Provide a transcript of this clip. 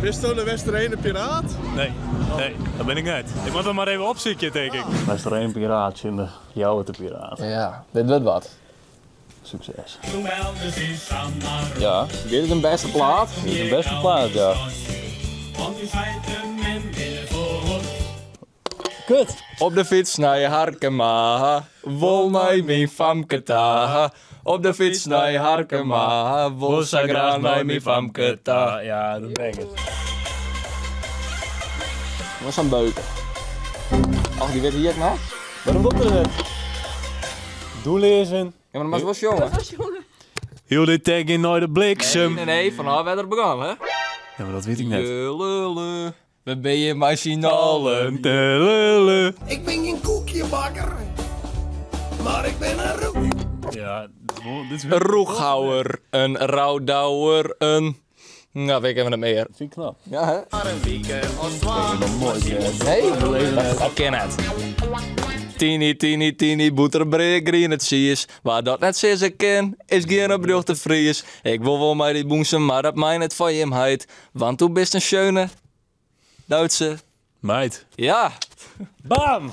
Bist du de Westerheen piraat? Nee, dat ben ik net. Ik moet hem maar even opzoeken, denk ik. Westerheen piraat in de jouwe te piraat. Ja, dit wordt wat. Succes. Ja, dit is een beste plaat. Dit is de beste plaat, ja. Kut. Op de fiets naar je Harkema, wol naar mijn famke ta. Op de fiets naar je Harkema, wol sagra naar mijn famke ta. Ja, dat ben ik het. Wat is een beuken? Ach, die weet hier nog? Waarom doet er het? Doe lezen. Ja, maar dat was jongen. Heel dit tag in naar de bliksem. Nee, vanaf werd er begonnen, hè? Ja, maar dat weet ik net. Lulule, we ben je machinalen. Ik ben geen koekjebakker, maar ik ben een roek. Ja, dit is Een roeghouwer, een rouwdouwer, een... Nou, weet ik even niet meer. Vind ik knap. Ja, hè? Nee, Dat ken het. Tini, boeterbreker in het zies. Waar dat net zes ken, is geen brug te vries. Ik wil wel maar die boemsen, maar dat mij net van je hem heit. Want toen bist een schöne Duitse. Meid. Ja. Bam!